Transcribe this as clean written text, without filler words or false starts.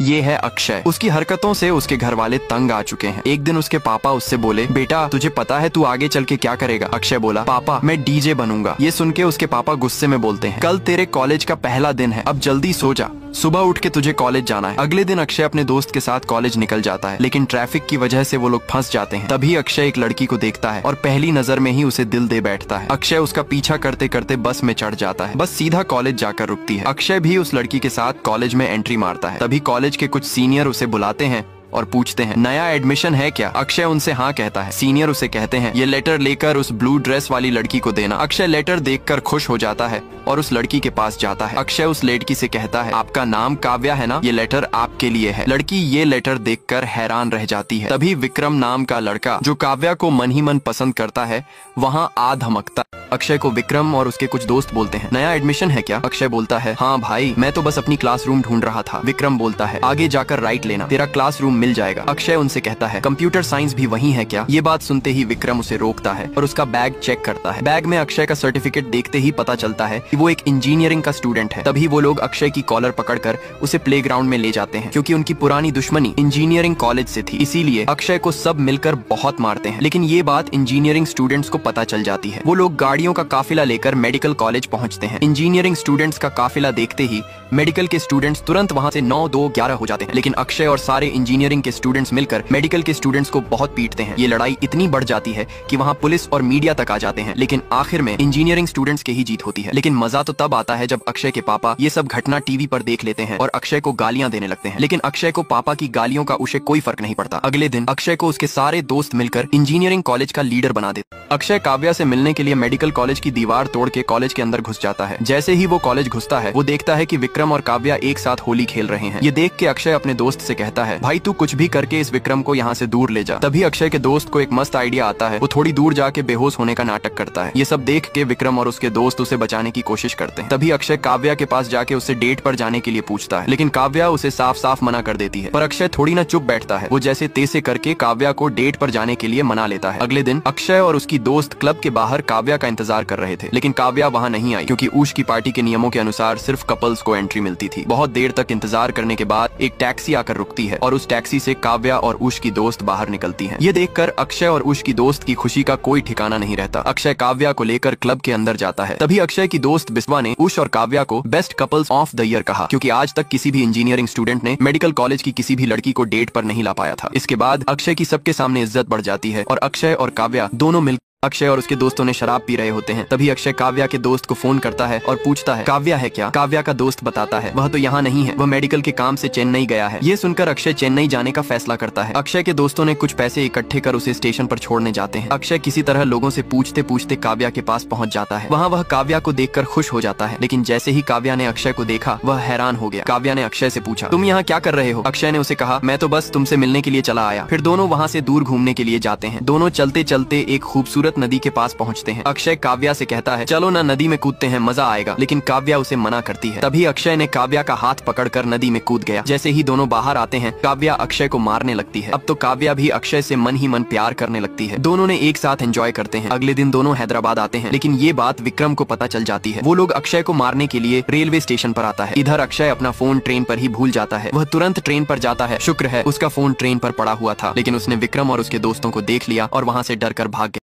ये है अक्षय। उसकी हरकतों से उसके घर वाले तंग आ चुके हैं। एक दिन उसके पापा उससे बोले, बेटा तुझे पता है तू आगे चल के क्या करेगा? अक्षय बोला, पापा मैं डीजे बनूंगा। ये सुन के उसके पापा गुस्से में बोलते हैं, कल तेरे कॉलेज का पहला दिन है, अब जल्दी सो जा, सुबह उठ के तुझे कॉलेज जाना है। अगले दिन अक्षय अपने दोस्त के साथ कॉलेज निकल जाता है, लेकिन ट्रैफिक की वजह से वो लोग फंस जाते हैं। तभी अक्षय एक लड़की को देखता है और पहली नजर में ही उसे दिल दे बैठता है। अक्षय उसका पीछा करते करते बस में चढ़ जाता है। बस सीधा कॉलेज जाकर रुकती है। अक्षय भी उस लड़की के साथ कॉलेज में एंट्री मारता है। तभी कॉलेज के कुछ सीनियर उसे बुलाते हैं और पूछते हैं, नया एडमिशन है क्या? अक्षय उनसे हाँ कहता है। सीनियर उसे कहते हैं, ये लेटर लेकर उस ब्लू ड्रेस वाली लड़की को देना। अक्षय लेटर देखकर खुश हो जाता है और उस लड़की के पास जाता है। अक्षय उस लड़की से कहता है, आपका नाम काव्या है ना? ये लेटर आपके लिए है। लड़की ये लेटर देखकर हैरान रह जाती है। तभी विक्रम नाम का लड़का, जो काव्या को मन ही मन पसंद करता है, वहाँ आ धमकता। अक्षय को विक्रम और उसके कुछ दोस्त बोलते हैं, नया एडमिशन है क्या? अक्षय बोलता है, हाँ भाई, मैं तो बस अपनी क्लासरूम ढूंढ रहा था। विक्रम बोलता है, आगे जाकर राइट लेना, तेरा क्लासरूम मिल जाएगा। अक्षय उनसे कहता है, कंप्यूटर साइंस भी वही है क्या? ये बात सुनते ही विक्रम उसे रोकता है और उसका बैग चेक करता है। बैग में अक्षय का सर्टिफिकेट देखते ही पता चलता है कि वो एक इंजीनियरिंग का स्टूडेंट है। तभी वो लोग अक्षय की कॉलर पकड़कर उसे प्लेग्राउंड में ले जाते हैं। क्योंकि उनकी पुरानी दुश्मनी इंजीनियरिंग कॉलेज से थी, इसीलिए अक्षय को सब मिलकर बहुत मारते हैं। लेकिन ये बात इंजीनियरिंग स्टूडेंट्स को पता चल जाती है। वो लोग गाड़ियों का काफिला लेकर मेडिकल कॉलेज पहुंचते हैं। इंजीनियरिंग स्टूडेंट्स का काफिला देखते ही मेडिकल के स्टूडेंट्स तुरंत वहां से 9, 2, 11 हो जाते हैं। लेकिन अक्षय और सारे इंजीनियरिंग के स्टूडेंट्स मिलकर मेडिकल के स्टूडेंट्स को बहुत पीटते हैं। ये लड़ाई इतनी बढ़ जाती है कि वहां पुलिस और मीडिया तक आ जाते हैं। लेकिन आखिर में इंजीनियरिंग स्टूडेंट्स की ही जीत होती है। लेकिन मजा तो तब आता है जब अक्षय के पापा ये सब घटना टीवी पर देख लेते हैं और अक्षय को गालियां देने लगते हैं। लेकिन अक्षय को पापा की गालियों का उसे कोई फर्क नहीं पड़ता। अगले दिन अक्षय को उसके सारे दोस्त मिलकर इंजीनियरिंग कॉलेज का लीडर बना देते। अक्षय काव्या से मिलने के लिए मेडिकल कॉलेज की दीवार तोड़ के कॉलेज के अंदर घुस जाता है। जैसे ही वो कॉलेज घुसता है, वो देखता है कि विक्रम और काव्या एक साथ होली खेल रहे हैं। ये देख के अक्षय अपने दोस्त से कहता है, भाई तू कुछ भी करके इस विक्रम को यहाँ से दूर ले जा। तभी अक्षय के दोस्त को एक मस्त आइडिया आता है। वो थोड़ी दूर जाके बेहोश होने का नाटक करता है। ये सब देख के विक्रम और उसके दोस्त उसे बचाने की कोशिश करते हैं। तभी अक्षय काव्या के पास जाके उससे डेट पर जाने के लिए पूछता है, लेकिन काव्या उसे साफ साफ मना कर देती है। पर अक्षय थोड़ी ना चुप बैठता है। वो जैसे तैसे करके काव्या को डेट पर जाने के लिए मना लेता है। अगले दिन अक्षय और उसकी दोस्त क्लब के बाहर काव्या का इंतजार कर रहे थे, लेकिन काव्या वहाँ नहीं आई, क्योंकि उष की पार्टी के नियमों के अनुसार सिर्फ कपल्स को एंट्री मिलती थी। बहुत देर तक इंतजार करने के बाद एक टैक्सी आकर रुकती है और उस टैक्सी से काव्या और उष की दोस्त बाहर निकलती हैं। ये देखकर अक्षय और उष की दोस्त की खुशी का कोई ठिकाना नहीं रहता। अक्षय काव्या को लेकर क्लब के अंदर जाता है। तभी अक्षय की दोस्त बिस्वा ने उष और काव्या को best couples of the year कहा, क्योंकि आज तक किसी भी इंजीनियरिंग स्टूडेंट ने मेडिकल कॉलेज की किसी भी लड़की को डेट पर नहीं ला पाया था। इसके बाद अक्षय की सबके सामने इज्जत बढ़ जाती है और अक्षय और काव्या दोनों मिल अक्षय और उसके दोस्तों ने शराब पी रहे होते हैं। तभी अक्षय काव्या के दोस्त को फोन करता है और पूछता है, काव्या है क्या? काव्या का दोस्त बताता है, वह तो यहाँ नहीं है, वह मेडिकल के काम से चेन्नई गया है। ये सुनकर अक्षय चेन्नई जाने का फैसला करता है। अक्षय के दोस्तों ने कुछ पैसे इकट्ठे कर उसे स्टेशन पर छोड़ने जाते हैं। अक्षय किसी तरह लोगों से पूछते पूछते काव्या के पास पहुंच जाता है। वहाँ वह काव्या को देखकर खुश हो जाता है। लेकिन जैसे ही काव्या ने अक्षय को देखा, वह हैरान हो गया। काव्या ने अक्षय से पूछा, तुम यहाँ क्या कर रहे हो? अक्षय ने उसे कहा, मैं तो बस तुमसे मिलने के लिए चला आया। फिर दोनों वहाँ से दूर घूमने के लिए जाते हैं। दोनों चलते चलते एक खूबसूरत नदी के पास पहुंचते हैं। अक्षय काव्या से कहता है, चलो ना नदी में कूदते हैं, मजा आएगा। लेकिन काव्या उसे मना करती है। तभी अक्षय ने काव्या का हाथ पकड़कर नदी में कूद गया। जैसे ही दोनों बाहर आते हैं, काव्या अक्षय को मारने लगती है। अब तो काव्या भी अक्षय से मन ही मन प्यार करने लगती है। दोनों ने एक साथ एंजॉय करते हैं। अगले दिन दोनों हैदराबाद आते हैं, लेकिन ये बात विक्रम को पता चल जाती है। वो लोग अक्षय को मारने के लिए रेलवे स्टेशन पर आता है। इधर अक्षय अपना फोन ट्रेन पर ही भूल जाता है। वह तुरंत ट्रेन पर जाता है। शुक्र है उसका फोन ट्रेन पर पड़ा हुआ था, लेकिन उसने विक्रम और उसके दोस्तों को देख लिया और वहाँ से डर कर भाग गया।